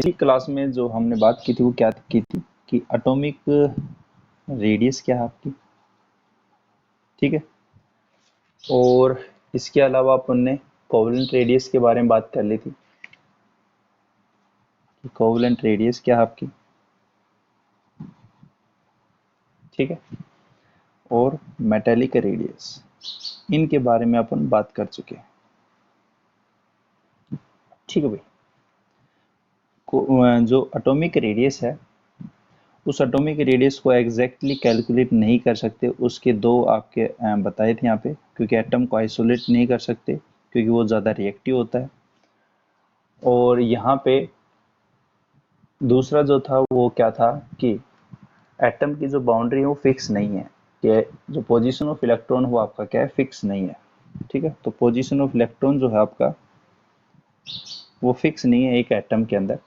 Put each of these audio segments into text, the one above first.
पिछली क्लास में जो हमने बात की थी वो क्या की थी कि एटॉमिक रेडियस क्या है आपकी, ठीक है। और इसके अलावा अपन ने कोवलेंट रेडियस के बारे में बात कर ली थी कि कोवलेंट रेडियस क्या है आपकी, ठीक है। और मेटेलिक रेडियस, इनके बारे में अपन बात कर चुके हैं, ठीक है भाई। जो एटॉमिक रेडियस है उस एटॉमिक रेडियस को एग्जैक्टली कैलकुलेट नहीं कर सकते, उसके दो आपके बताए थे यहाँ पे, क्योंकि एटम को आइसोलेट नहीं कर सकते क्योंकि वो ज़्यादा रिएक्टिव होता है। और यहाँ पे दूसरा जो था वो क्या था कि एटम की जो बाउंड्री है वो फिक्स नहीं है, कि जो पोजीशन ऑफ इलेक्ट्रॉन वो आपका क्या है, फिक्स नहीं है, ठीक है। तो पोजीशन ऑफ इलेक्ट्रॉन जो है आपका वो फिक्स नहीं है एक एटम के अंदर,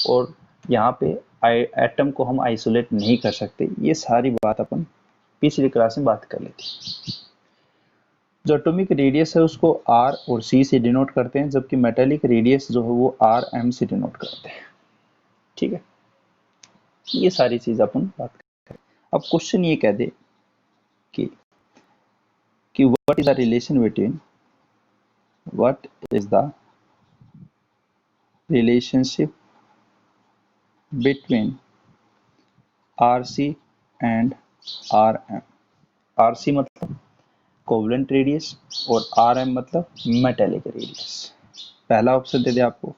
और यहाँ पे एटम को हम आइसोलेट नहीं कर सकते। ये सारी बात अपन पिछली क्लास में बात कर ली थी। जो एटॉमिक रेडियस है उसको आर और सी से डिनोट करते हैं, जबकि मेटेलिक रेडियस जो है वो आर एम से डिनोट करते हैं, ठीक है। ये सारी चीज अपन बात करें। अब क्वेश्चन ये कह दे कि what is the relation between what is the relationship between RC and RM। RC मतलब कोवलेंट रेडियस और RM मतलब मेटेलिक रेडियस। पहला ऑप्शन दे दे आपको,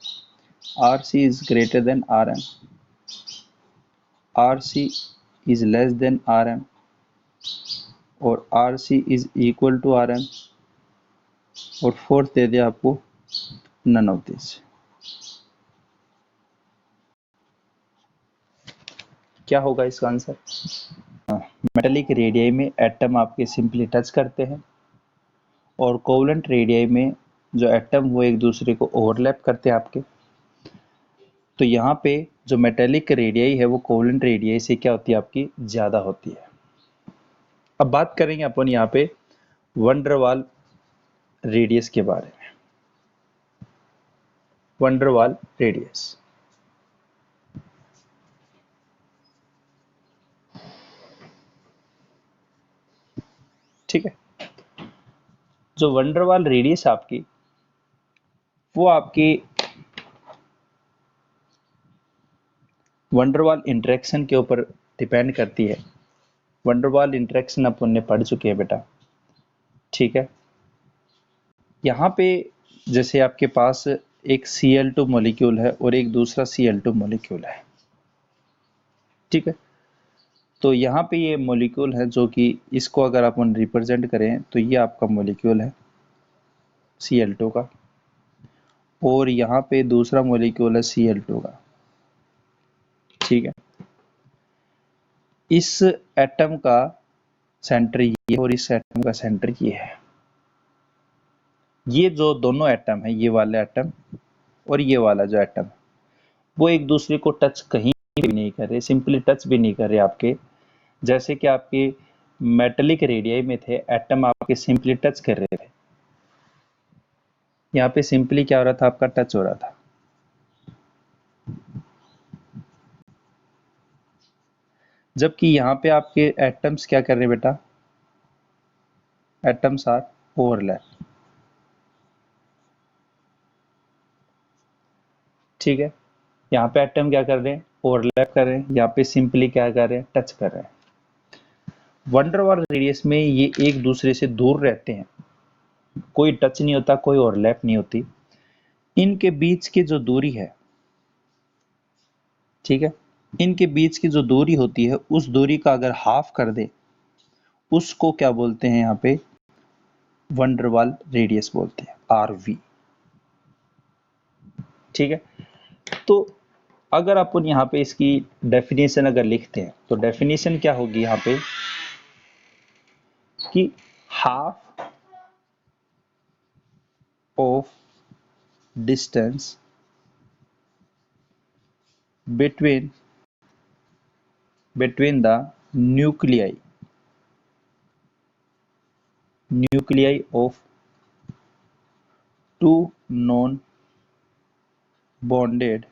RC is greater than RM, RC is less than RM, और RC is equal to RM, और fourth दे दे आपको नन ऑफ दिस। क्या होगा इसका आंसर? मेटेलिक रेडियस में एटम आपके सिंपली टच करते हैं, और कोवलेंट रेडियस में जो एटम वो एक दूसरे को ओवरलैप करते हैं आपके। तो यहाँ पे जो मेटेलिक रेडियस है वो कोवलेंट रेडियस से क्या होती है आपकी, ज़्यादा होती है। अब बात करेंगे अपन यहाँ पे वैन डर वाल रेडियस के बारे में। वैन डर वाल रेडियस, ठीक है। जो वैन डर वाल रेडियस आपकी वो आपकी वैन डर वाल इंटरेक्शन के ऊपर डिपेंड करती है। वैन डर वाल इंटरेक्शन अपन ने पढ़ चुके हैं बेटा, ठीक है। यहाँ पे जैसे आपके पास एक Cl2 मॉलिक्यूल है और एक दूसरा Cl2 मॉलिक्यूल है, ठीक है। तो यहाँ पे ये मॉलिक्यूल है जो कि इसको अगर अपन रिप्रेजेंट करें तो ये आपका मॉलिक्यूल है Cl2 का, और यहाँ पे दूसरा मॉलिक्यूल है Cl2 का, ठीक है। इस एटम का सेंटर ये और इस एटम का सेंटर ये है। ये जो दोनों एटम है, ये वाला एटम और ये वाला जो एटम, वो एक दूसरे को टच कहीं भी नहीं कर रहे, सिंपली टच भी नहीं कर रहे आपके। जैसे कि आपके मेटेलिक रेडियस में थे एटम आपके सिंपली टच कर रहे थे, यहाँ पे सिंपली क्या हो रहा था, आपका टच हो रहा था। जबकि यहाँ पे आपके एटम्स क्या कर रहे हैं बेटा, एटम्स आर ओवरलैप, ठीक है। यहाँ पे एटम क्या कर रहे हैं, ओवरलैप कर रहे हैं, यहाँ पे सिंपली क्या कर रहे हैं, टच कर रहे हैं। वैन डर वाल रेडियस में ये एक दूसरे से दूर रहते हैं, कोई टच नहीं होता, कोई ओवरलैप नहीं होती। इनके बीच की जो दूरी है, ठीक है, इनके बीच की जो दूरी होती है उस दूरी का अगर हाफ कर दे उसको क्या बोलते हैं, यहाँ पे वैन डर वाल रेडियस बोलते हैं, RV, ठीक है। तो अगर अपन यहाँ पे इसकी डेफिनेशन अगर लिखते हैं तो डेफिनेशन क्या होगी यहाँ पे कि half of distance between the nuclei of two non bonded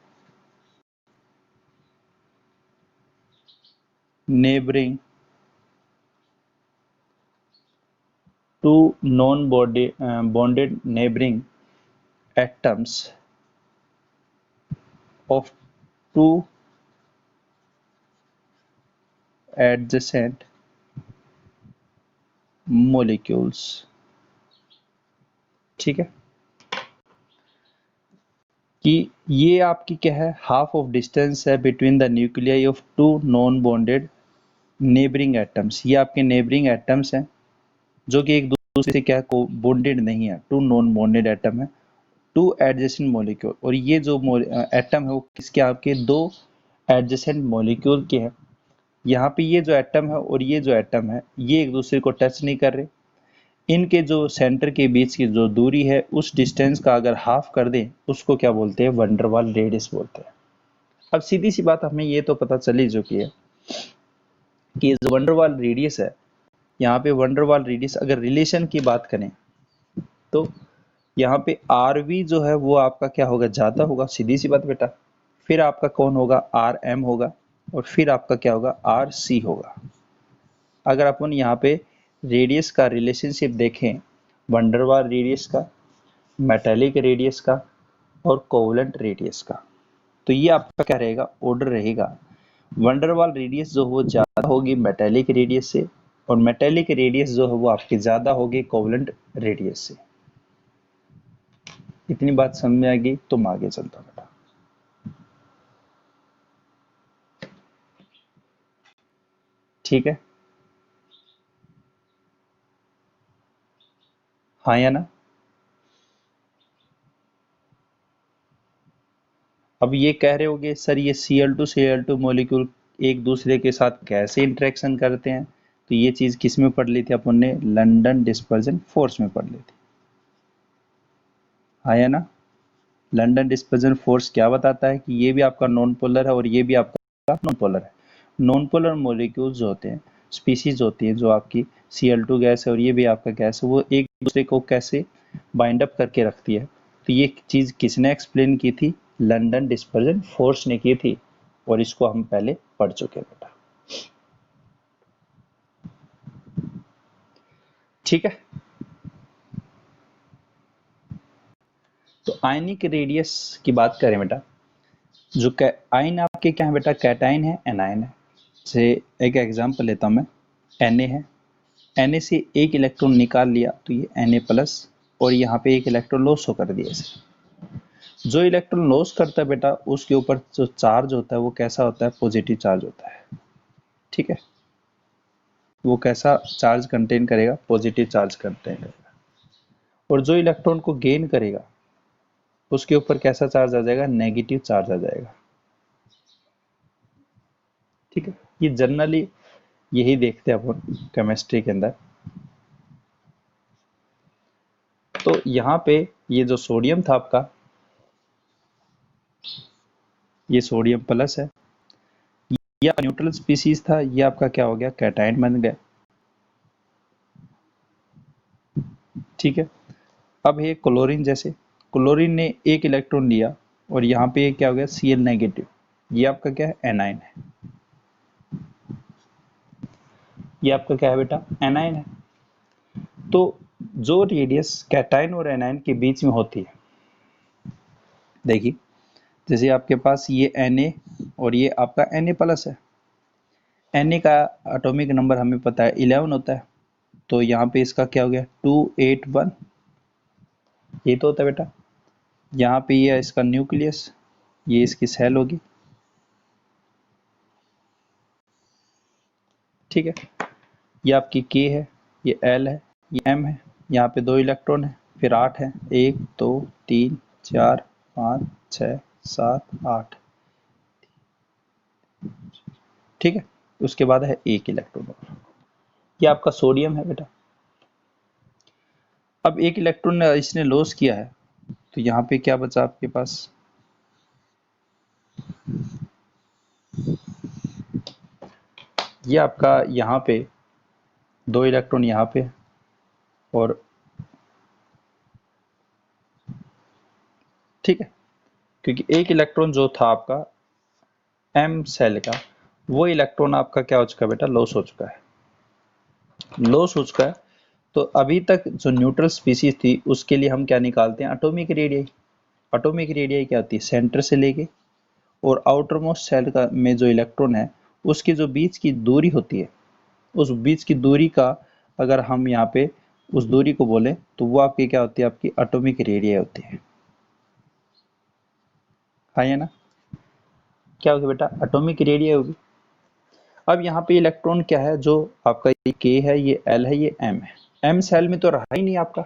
neighboring two non-bonded neighboring atoms of two adjacent molecules। ठीक है, कि ये आपकी क्या है, हाफ ऑफ डिस्टेंस है between the nuclei of two non bonded neighbouring atoms. ये आपके नेबरिंग एटम्स हैं जो कि एक दूसरे से क्या को बॉन्डेड नहीं है, टू नॉन बॉन्डेड एटम है, टू एडजेसेंट मॉलिक्यूल। और ये जो एटम है वो किसके, आपके दो एडजेसेंट मॉलिक्यूल के हैं। यहाँ पे ये जो एटम है और ये जो एटम है ये एक दूसरे को टच नहीं कर रहे। इनके जो सेंटर के बीच की जो दूरी है उस डिस्टेंस का अगर हाफ कर दें उसको क्या बोलते हैं, वंडरवाल रेडियस बोलते हैं। अब सीधी सी बात हमें ये तो पता चल ही चुकी है कि जो वंडरवाल रेडियस है, यहाँ पे वंडरवाल रेडियस अगर रिलेशन की बात करें तो यहाँ पे आर वी जो है वो आपका क्या होगा, ज्यादा होगा, सीधी सी बात बेटा। फिर आपका कौन होगा, आर एम होगा, और फिर आपका क्या होगा, आर सी होगा। अगर अपन यहाँ पे रेडियस का रिलेशनशिप देखें, वंडरवाल रेडियस का, मेटेलिक रेडियस का और कोवलेंट रेडियस का, तो ये आपका क्या रहेगा, ऑर्डर रहेगा। वंडरवाल रेडियस जो वो ज्यादा होगी मेटेलिक रेडियस से, और मेटेलिक रेडियस जो है वो आपकी ज्यादा होगी कोवलेंट रेडियस से। इतनी बात समझ में आ गई, तुम आगे चलता बेटा। ठीक है, हाँ या ना। अब ये कह रहे होगे सर ये Cl2 मॉलिक्यूल एक दूसरे के साथ कैसे इंटरेक्शन करते हैं, तो ये चीज किस में पढ़ ली थी अपन ने, लंदन डिस्पर्जन फोर्स में पढ़ ली थी, हाँ या ना। लंदन डिस्पर्जन फोर्स क्या बताता है कि ये भी आपका नॉन पोलर है और ये भी आपका नॉन पोलर है। नॉन पोलर मॉलिक्यूल्स जो होते हैं, स्पीसीज होती है जो आपकी Cl2 गैस है और ये भी आपका गैस है, वो एक दूसरे को कैसे बाइंड अप करके रखती है, तो ये चीज किसने एक्सप्लेन की थी, लंदन डिस्पर्जन फोर्स ने की थी, और इसको हम पहले पढ़ चुके हैं बेटा। ठीक है, तो आयनिक रेडियस की बात करें बेटा, जो आयन आपके क्या है बेटा, कैटाइन है, एनायन है। से एक एग्जांपल लेता हूं मैं, Na है, Na से एक इलेक्ट्रॉन निकाल लिया तो ये Na प्लस, और यहाँ पे एक इलेक्ट्रॉन लॉस कर दिया इसे। जो इलेक्ट्रॉन लॉस करता है बेटा उसके ऊपर जो चार्ज होता है वो कैसा होता है, पॉजिटिव चार्ज होता है। ठीक है, वो कैसा चार्ज कंटेन करेगा, पॉजिटिव चार्ज कंटेन करेगा। और जो इलेक्ट्रॉन को गेन करेगा उसके ऊपर कैसा चार्ज आ जाएगा, नेगेटिव चार्ज आ जाएगा। ठीक है, ये जनरली यही देखते हैं अपन केमिस्ट्री के अंदर। तो यहाँ पे ये जो सोडियम था आपका, ये सोडियम प्लस है, ये न्यूट्रल स्पीसीज था, ये आपका क्या हो गया, कैटायन बन गया। ठीक है, अब ये क्लोरीन, जैसे क्लोरीन ने एक इलेक्ट्रॉन लिया और यहाँ पे ये क्या हो गया, Cl नेगेटिव, ये आपका क्या है, एनाइन है। ये आपका क्या है बेटा, एनाइन है। तो जो रेडियस कैटायन और एनाइन के बीच में होती है, देखिए जैसे आपके पास ये Na और ये आपका Na प्लस है। Na का एटॉमिक नंबर हमें पता है 11 होता है, तो यहाँ पे इसका क्या हो गया, 281, ये तो होता है बेटा। यहाँ पे ये इसका न्यूक्लियस, ये इसकी सेल होगी। ठीक है, ये आपकी K है, ये L है, ये M है, यहाँ पे 2 इलेक्ट्रॉन है, फिर 8 है, 1 2 3 4 5 6 7 8। ठीक है, उसके बाद है 1 इलेक्ट्रॉन और, ये आपका सोडियम है बेटा। अब 1 इलेक्ट्रॉन इसने लॉस किया है, तो यहाँ पे क्या बचा आपके पास, ये आपका यहाँ पे 2 इलेक्ट्रॉन यहाँ पे, और ठीक है, क्योंकि 1 इलेक्ट्रॉन जो था आपका M सेल का वो इलेक्ट्रॉन आपका क्या हो चुका है बेटा, लॉस हो चुका है, लॉस हो चुका है। तो अभी तक जो न्यूट्रल स्पीसीज थी उसके लिए हम क्या निकालते हैं, एटॉमिक रेडियस। एटॉमिक रेडियस क्या होती है, सेंटर से लेके और आउटर मोस्ट सेल का में जो इलेक्ट्रॉन है उसकी जो बीच की दूरी होती है, उस बीच की दूरी का अगर हम यहाँ पे उस दूरी को बोले तो वो आपकी क्या होती है, आपकी एटॉमिक रेडियस होती है। हाँ या ना, क्या होगी बेटा, एटॉमिक रेडियस होगी। अब यहाँ पे इलेक्ट्रॉन क्या है, जो आपका ये के है, ये एल है, ये एम है। एम सेल में तो रहा ही नहीं आपका,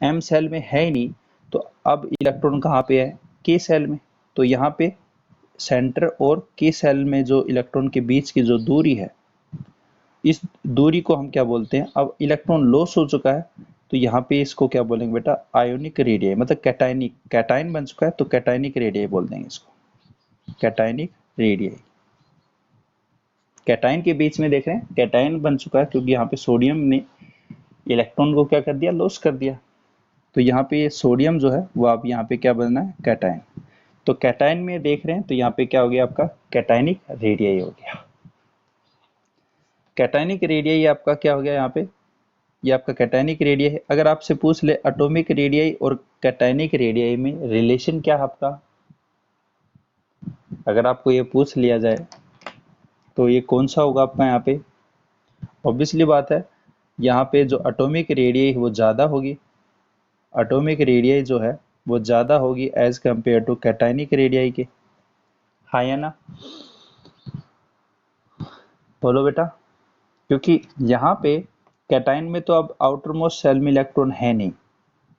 एम सेल में है ही नहीं, तो अब इलेक्ट्रॉन कहाँ पे है, के सेल में। तो यहाँ पे सेंटर और के सेल में जो इलेक्ट्रॉन के बीच की जो दूरी है, इस दूरी को हम क्या बोलते हैं, अब इलेक्ट्रॉन लॉस हो चुका है तो यहाँ पे इसको क्या बोलेंगे बेटा, आयोनिक रेडियस, मतलब कैटायनिक, कैटायन बन चुका है तो कैटायनिक रेडियस बोल देंगे इसको, कैटायनिक रेडियस। कैटायन के बीच में देख रहे हैं कैटायन बन चुका है क्योंकि यहाँ पे सोडियम ने इलेक्ट्रॉन को क्या कर दिया, लॉस कर दिया। तो यहाँ पे ये सोडियम जो है वो आप यहाँ पे क्या बनना है, कैटायन। तो कैटायन में देख रहे हैं तो यहाँ पे क्या हो गया आपका, कैटायनिक रेडियस हो गया। कैटायनिक रेडियस ये आपका क्या हो गया यहाँ पे, ये आपका कैटायनिक रेडियस है। अगर आपसे पूछ ले एटॉमिक रेडियस और कैटायनिक रेडियस में रिलेशन क्या है आपका, अगर आपको ये पूछ लिया जाए तो ये कौन सा होगा आपका, यहाँ पे ऑब्वियसली बात है, यहाँ पे जो एटॉमिक रेडियस वो ज़्यादा होगी, एटॉमिक रेडियस जो है वो ज़्यादा होगी as compare to cationic radius के। हाँ या ना, बोलो बेटा। क्योंकि यहाँ पे कैटायन में तो अब आउटर मोस्ट सेल में इलेक्ट्रॉन है नहीं,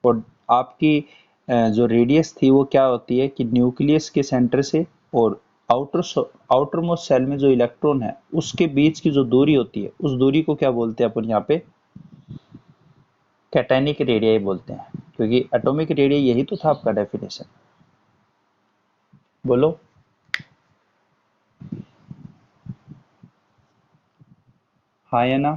और आपकी जो रेडियस थी वो क्या होती है कि न्यूक्लियस के सेंटर से और आउटर मोस्ट सेल में जो इलेक्ट्रॉन है उसके बीच की जो दूरी होती है उस दूरी को क्या बोलते हैं अपन यहाँ पे, कैटायनिक रेडियस बोलते हैं। क्योंकि एटॉमिक रेडियस यही तो था आपका डेफिनेशन, बोलो। हाँ या ना,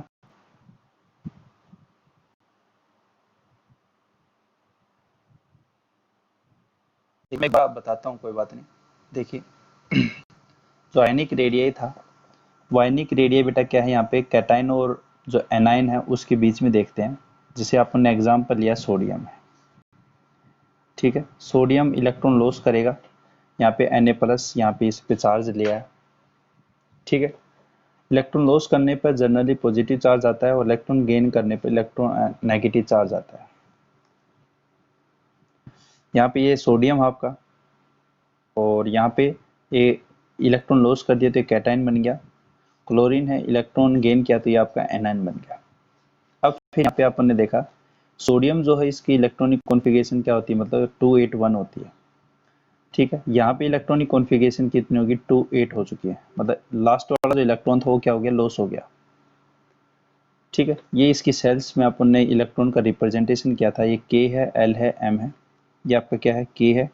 मैं एक बात बताता हूँ, कोई बात नहीं। देखिए जो आयनिक रेडियस था, वो आयनिक रेडियस बेटा क्या है, यहाँ पे कैटायन और जो एनायन है उसके बीच में देखते हैं, जिसे अपन ने एग्जाम्पल लिया सोडियम है। ठीक है, सोडियम इलेक्ट्रॉन लॉस करेगा, यहाँ पे Na+, यहाँ पे इस पे चार्ज लिया है। ठीक है, इलेक्ट्रॉन लॉस करने पर जनरली पॉजिटिव चार्ज आता है और इलेक्ट्रॉन गेन करने पर इलेक्ट्रॉन नेगेटिव चार्ज आता है। यहाँ पे ये सोडियम है आपका, और यहाँ पे ये इलेक्ट्रॉन लॉस कर दिया तो कैटायन बन गया। क्लोरीन है, इलेक्ट्रॉन गेन किया तो ये आपका एनायन बन गया। अब फिर यहाँ पे अपन ने देखा सोडियम जो है इसकी इलेक्ट्रॉनिक कॉन्फ़िगरेशन क्या होती है, मतलब 281 होती है। ठीक है, यहाँ पे इलेक्ट्रॉनिक कॉन्फ़िगरेशन कितनी होगी, 28 हो चुकी है, मतलब लास्ट वाला जो इलेक्ट्रॉन था वो क्या हो गया, लॉस हो गया। ठीक है, ये इसकी सेल्स में अपन ने इलेक्ट्रॉन का रिप्रेजेंटेशन किया था, ये के है, एल है, एम है। ये आपका क्या है, के है,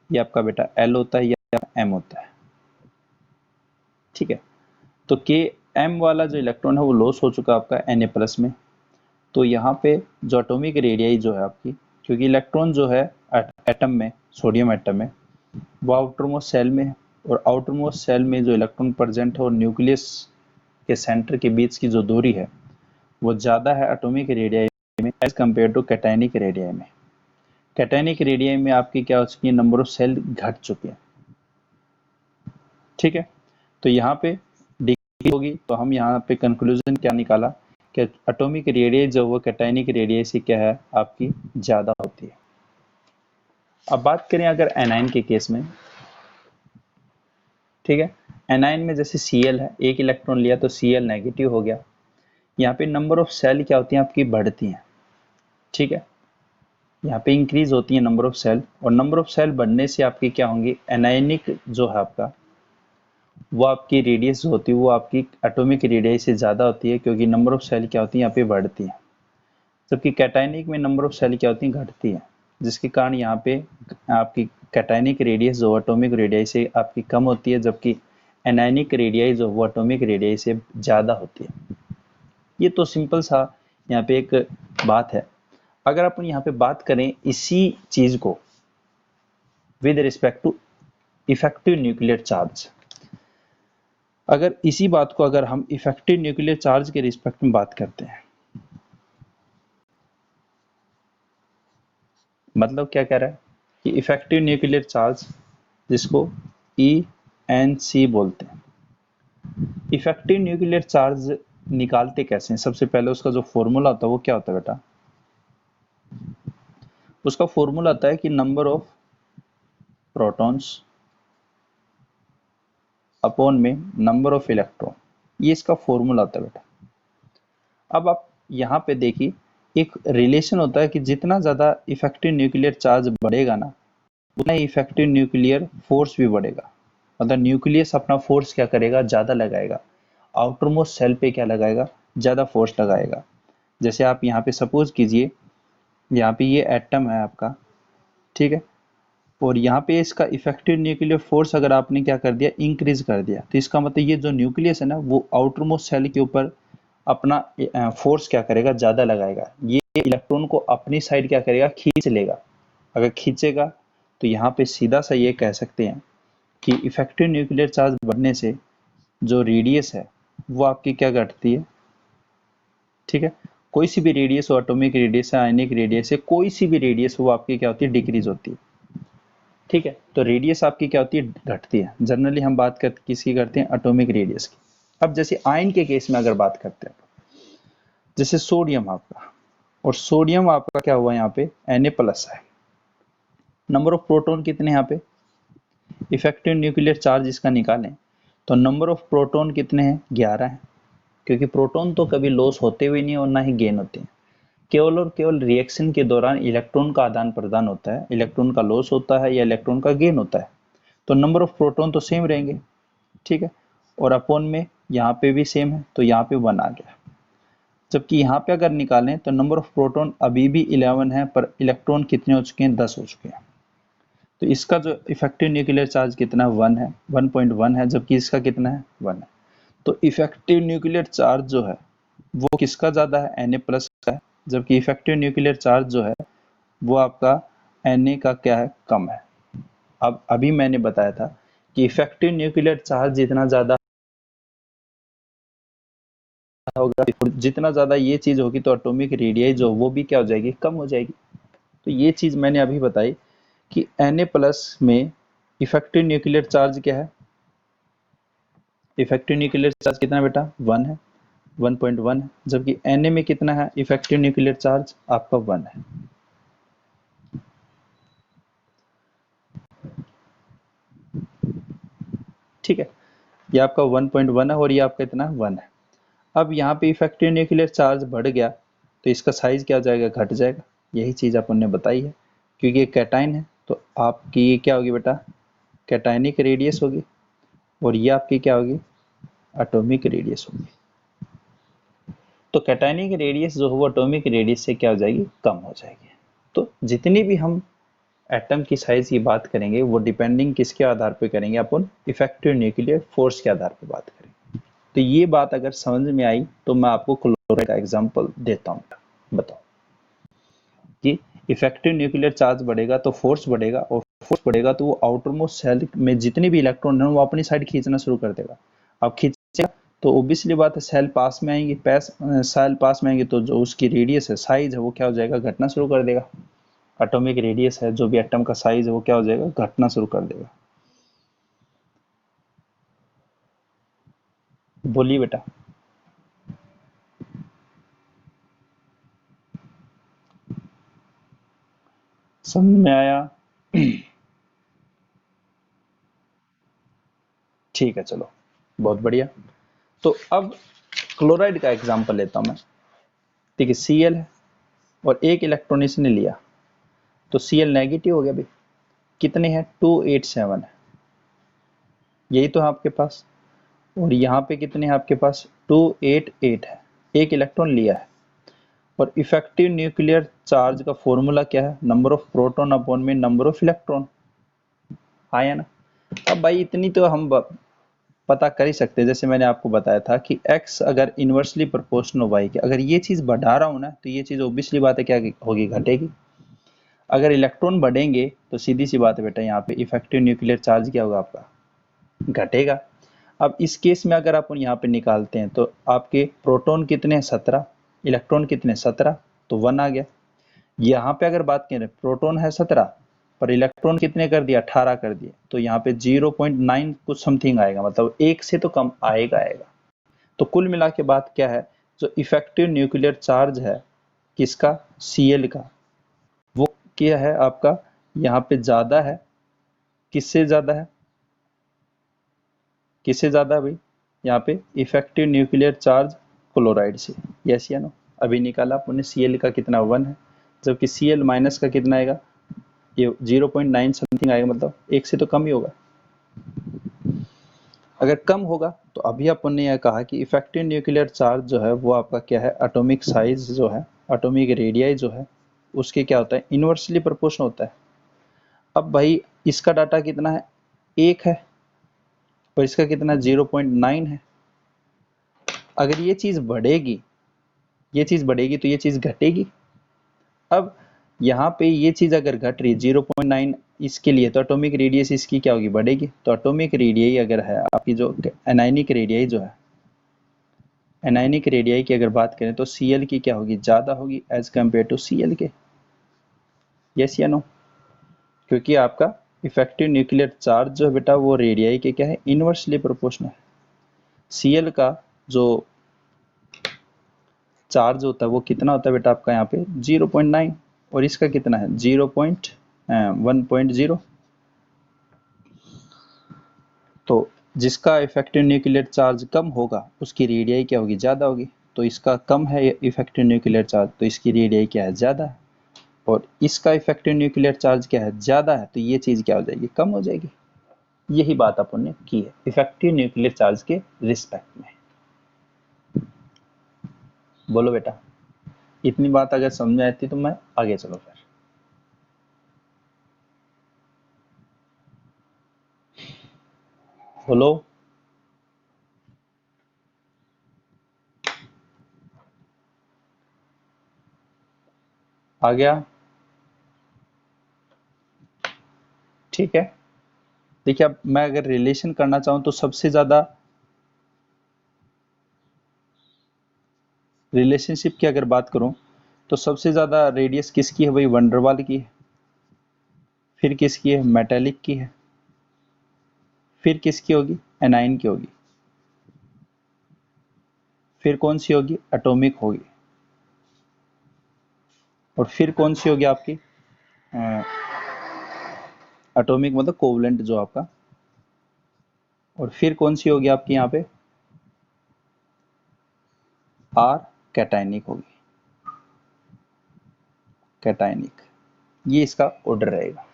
ये आपका बेटा एल होता है या एम होता है। ठीक है, तो के एम वाला जो इलेक्ट्रॉन है वो लॉस हो चुका आपका Na+ में। तो यहाँ पे जो एटॉमिक रेडियस जो है आपकी, क्योंकि इलेक्ट्रॉन जो है एटम में, सोडियम एटम में, वो आउटर मोस्ट सेल में है, और आउटर मोस्ट सेल में जो इलेक्ट्रॉन प्रेजेंट है और न्यूक्लियस के सेंटर के बीच की जो दूरी है वो ज़्यादा है एटॉमिक रेडियस में as compare to cationic radius में। कैटायनिक रेडियस में आपकी क्या हो चुकी है, नंबर ऑफ सेल घट चुके हैं। ठीक है, तो यहाँ पे डिग्री होगी, तो हम यहाँ पे कंक्लूजन क्या निकाला कि एटॉमिक रेडियस जो वो कैटायनिक रेडियस से क्या है आपकी ज़्यादा होती है। अब बात करें अगर एनायन के केस में, ठीक है, एनायन में जैसे Cl है, एक इलेक्ट्रॉन लिया तो Cl नेगेटिव हो गया। यहाँ पे नंबर ऑफ सेल क्या होती हैं आपकी, बढ़ती हैं। ठीक है, यहाँ पे इंक्रीज होती है नंबर ऑफ सेल, और नंबर ऑफ सेल बढ़ने से आपकी क्या होंगी, एनायनिक जो है आपका वो आपकी रेडियस होती है वो आपकी एटॉमिक रेडियस से ज़्यादा होती है, क्योंकि नंबर ऑफ सेल क्या होती है यहाँ पे बढ़ती है। जबकि कैटायनिक में नंबर ऑफ सेल क्या होती है, घटती है, जिसके कारण यहाँ पे आपकी कैटायनिक रेडियस जो एटॉमिक रेडियस से आपकी कम होती है, जबकि एनायनिक रेडियस जो वो एटॉमिक रेडियस से ज़्यादा होती है। ये तो सिंपल सा यहाँ पे एक बात है। अगर अपन यहाँ पे बात करें इसी चीज़ को with respect to effective nuclear charge, अगर इसी बात को अगर हम इफेक्टिव न्यूक्लियर चार्ज के रिस्पेक्ट में बात करते हैं, मतलब क्या कह रहा है कि इफेक्टिव न्यूक्लियर चार्ज जिसको ENC बोलते हैं, इफेक्टिव न्यूक्लियर चार्ज निकालते कैसे हैं? सबसे पहले उसका जो फॉर्मूला होता है वो क्या होता है बेटा? उसका फॉर्मूला होता है कि नंबर ऑफ प्रोटॉन्स अपॉन में नंबर ऑफ इलेक्ट्रॉन, ये इसका फॉर्मूला होता है बेटा। अब आप यहाँ पे देखिए एक रिलेशन होता है कि जितना ज़्यादा इफेक्टिव न्यूक्लियर चार्ज बढ़ेगा ना, उतना ही इफेक्टिव न्यूक्लियर फोर्स भी बढ़ेगा। मतलब न्यूक्लियस अपना फोर्स क्या करेगा? ज़्यादा लगाएगा। आउटर मोस्ट सेल पे क्या लगाएगा? ज़्यादा फोर्स लगाएगा। जैसे आप यहाँ पे सपोज कीजिए, यहाँ पे ये एटम है आपका, ठीक है, और यहाँ पे इसका इफेक्टिव न्यूक्लियर फोर्स अगर आपने क्या कर दिया? इंक्रीज कर दिया, तो इसका मतलब ये जो न्यूक्लियस है ना, वो आउटर मोस्ट सेल के ऊपर अपना फोर्स क्या करेगा? ज़्यादा लगाएगा। ये इलेक्ट्रॉन को अपनी साइड क्या करेगा? खींच लेगा। अगर खींचेगा तो यहाँ पे सीधा सा ये कह सकते हैं कि इफेक्टिव न्यूक्लियर चार्ज बढ़ने से जो रेडियस है वो आपकी क्या घटती है? ठीक है, कोई सी भी रेडियस हो, एटॉमिक रेडियस है, आयनिक रेडियस है, कोई सी भी रेडियस हो, वो आपकी क्या होती है? डिक्रीज होती है। ठीक है, तो रेडियस आपकी क्या होती है? घटती है। जनरली हम बात किसकी करते हैं? एटॉमिक रेडियस की। अब जैसे आयन के केस में अगर बात करते हैं, जैसे सोडियम आपका, और सोडियम आपका क्या हुआ यहाँ पे? Na+ है। नंबर ऑफ प्रोटॉन कितने यहाँ पे? इफेक्टिव न्यूक्लियर चार्ज इसका निकालें तो नंबर ऑफ प्रोटॉन कितने हैं? 11 हैं, क्योंकि प्रोटॉन तो कभी लॉस होते हुए नहीं और ना ही गेन होते हैं। केवल और केवल रिएक्शन के दौरान इलेक्ट्रॉन का आदान प्रदान होता है, इलेक्ट्रॉन का लॉस होता है या इलेक्ट्रॉन का गेन होता है। तो नंबर ऑफ प्रोटॉन तो सेम रहेंगे, ठीक है, और अपॉन में यहाँ पे भी सेम है, तो यहाँ पे 1 आ गया। जबकि यहाँ पे अगर निकालें तो नंबर ऑफ प्रोटॉन अभी भी 11 है, पर इलेक्ट्रॉन कितने हो चुके हैं? 10 हो चुके हैं। तो इसका जो इफेक्टिव न्यूक्लियर चार्ज कितना? 1 है, 1.1 है, जबकि इसका कितना है? 1 है। तो इफेक्टिव न्यूक्लियर चार्ज जो है वो किसका ज्यादा है? Na+ का है, जबकि इफेक्टिव न्यूक्लियर चार्ज जो है वो आपका Na का क्या है? कम है। अब अभी मैंने बताया था कि इफेक्टिव न्यूक्लियर चार्ज जितना ज्यादा होगा, जितना ज्यादा ये चीज होगी, तो एटॉमिक रेडियस जो वो भी क्या हो जाएगी? कम हो जाएगी। तो ये चीज मैंने अभी बताई कि Na+ में इफेक्टिव न्यूक्लियर चार्ज क्या है? इफेक्टिव न्यूक्लियर चार्ज कितना बेटा? 1 है, 1.1 है, जबकि Na में कितना है इफेक्टिव न्यूक्लियर चार्ज? आपका 1 है। ठीक है, ये आपका 1.1 है और ये आपका इतना 1 है। अब यहाँ पे इफेक्टिव न्यूक्लियर चार्ज बढ़ गया तो इसका साइज क्या हो जाएगा? घट जाएगा। यही चीज अपन ने बताई है, क्योंकि ये कैटाइन है तो आपकी ये क्या होगी बेटा? कैटाइनिक रेडियस होगी, और ये आपकी क्या होगी? एटॉमिक रेडियस होगी। तो कैटाइनिक रेडियस जो है एटॉमिक रेडियस से क्या हो जाएगी? कम हो जाएगी। तो जितनी भी हम एटम की साइज की बात करेंगे वो डिपेंडिंग किसके आधार पर करेंगे? अपन इफेक्टिव न्यूक्लियर फोर्स के आधार पर बात करेंगे। तो ये बात अगर समझ में आई तो मैं आपको क्लोराइड का एग्जांपल देता हूँ। बताओ कि इफेक्टिव न्यूक्लियर चार्ज बढ़ेगा तो फोर्स बढ़ेगा, और फोर्स बढ़ेगा तो वो आउटर मोस्ट सेल में जितने भी इलेक्ट्रॉन है वो अपनी साइड खींचना शुरू कर देगा। अब खींचेगा तो ओब्वियसली बात है सेल पास में आएंगी, सेल पास में आएंगे तो जो उसकी रेडियस है, साइज है, वो क्या हो जाएगा? घटना शुरू कर देगा। एटॉमिक रेडियस है, जो भी एटम का साइज है, वो क्या हो जाएगा? घटना शुरू कर देगा। बोलिए बेटा। समझ में आया? ठीक है, चलो बहुत बढ़िया। तो अब क्लोराइड का एग्जांपल लेता हूं मैं। ठीक है, Cl है और एक इलेक्ट्रॉन इसने लिया, तो Cl नेगेटिव हो गया भाई। कितने हैं? 287 है, यही तो है आपके पास। और यहाँ पे कितने हैं आपके पास? 288 है, एक इलेक्ट्रॉन लिया है। और इफेक्टिव न्यूक्लियर चार्ज का फॉर्मूला क्या है? नंबर ऑफ प्रोटॉन अपॉन में नंबर ऑफ इलेक्ट्रॉन। आया ना? अब भाई इतनी तो हम पता कर ही सकते हैं। जैसे मैंने आपको बताया था कि x अगर इनवर्सली प्रोपोर्शनल y के, अगर ये चीज बढ़ा रहा हूं ना, तो ये चीज ऑब्वियसली बात है क्या होगी? घटेगी। अगर इलेक्ट्रॉन बढ़ेंगे तो सीधी सी बात है बेटा, यहाँ पे इफेक्टिव न्यूक्लियर चार्ज क्या होगा? आपका घटेगा। अब इस केस में अगर अपन यहाँ पे निकालते हैं तो आपके प्रोटॉन कितने हैं 17, इलेक्ट्रॉन कितने 17, तो 1 आ गया। यहाँ पे अगर बात करें प्रोटॉन है 17 पर इलेक्ट्रॉन कितने कर दिया 18 कर दिए, तो यहाँ पे 0.9 कुछ समथिंग आएगा, मतलब 1 से तो कम आएगा। तो कुल मिला के बात क्या है, जो इफेक्टिव न्यूक्लियर चार्ज है किसका, Cl का, वो क्या है आपका यहाँ पे ज्यादा है, किससे ज्यादा है, किससे ज्यादा है भाई, यहाँ पे इफेक्टिव न्यूक्लियर चार्ज क्लोराइड से, यस या नो। अभी निकाला आपने Cl का कितना 1 है, जबकि Cl माइनस का कितना आएगा, ये 0.9 समथिंग आएगा, मतलब 1 से तो कम ही होगा। अगर कम होगा तो अभी अपन ने यह कहा कि इफेक्टिव न्यूक्लियर चार्ज जो है वो आपका क्या है, एटॉमिक साइज जो है, एटॉमिक रेडियाई जो है उसके क्या होता है, इनवर्सली प्रोपोर्शनल होता है। अब भाई इसका डाटा कितना है 1 है और इसका कितना 0.9 है। अगर ये चीज बढ़ेगी, ये चीज बढ़ेगी तो ये चीज घटेगी। अब यहाँ पे ये चीज अगर घट रही है 0.9 इसके लिए, तो एटॉमिक रेडियस इसकी क्या होगी, बढ़ेगी। तो एटॉमिक रेडियाई अगर है आपकी, जो एनायनिक रेडियाई जो है, एनायनिक रेडियाई की अगर बात करें तो Cl की क्या होगी, ज्यादा होगी एज कम्पेयर टू Cl के, यस या नो। क्योंकि आपका इफेक्टिव न्यूक्लियर चार्ज जो है बेटा वो रेडियाई के क्या है, इनवर्सली प्रोपोर्शनल है। Cl का जो चार्ज होता है वो कितना होता है बेटा आपका यहाँ पे 0.9 और इसका कितना है 1.0। तो जिसका इफेक्टिव न्यूक्लियर चार्ज कम होगा उसकी रेडियाई क्या होगी, ज्यादा होगी। तो इसका कम है इफेक्टिव न्यूक्लियर चार्ज तो इसकी रेडियाई क्या है, ज्यादा है। और इसका इफेक्टिव न्यूक्लियर चार्ज क्या है, ज्यादा है, तो ये चीज क्या हो जाएगी, कम हो जाएगी। यही बात अपन ने की है इफेक्टिव न्यूक्लियर चार्ज के रिस्पेक्ट में। बोलो बेटा, इतनी बात अगर समझ में आती तो मैं आगे चलो फिर। बोलो। आ गया, ठीक है। देखिए अब मैं अगर रिलेशन करना चाहूं तो सबसे ज्यादा रिलेशनशिप की अगर बात करूं तो सबसे ज्यादा रेडियस किसकी है, वही वंडरवाल की है। फिर किसकी है, मेटेलिक की है। फिर किसकी होगी, एनाइन की होगी। फिर कौन सी होगी, एटॉमिक होगी। और फिर कौन सी होगी आपकी, एटॉमिक मतलब कोवलेंट जो आपका। और फिर कौन सी होगी आपकी यहाँ पे, आर कैटायनिक होगी, कैटायनिक। ये इसका ऑर्डर रहेगा,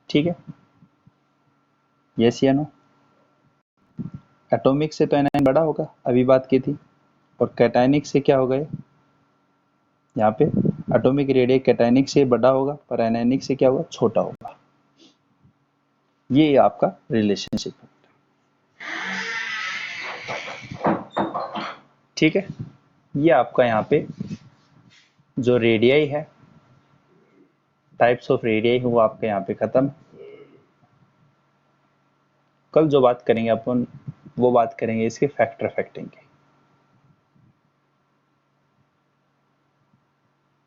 ठीक है, यस या नो। एटॉमिक से तो एनाइन बड़ा होगा, अभी बात की थी। और कैटायनिक से क्या होगा, यहाँ पे एटॉमिक रेडियस कैटायनिक से बड़ा होगा पर एनायनिक से क्या होगा, छोटा होगा। ये आपका रिलेशनशिप है, ठीक है। ये आपका यहाँ पे जो रेडियाई है, टाइप्स ऑफ रेडियाई है, वो आपके यहाँ पे खत्म। कल जो बात करेंगे अपन वो बात करेंगे इसके फैक्टर इफेक्टिंग के।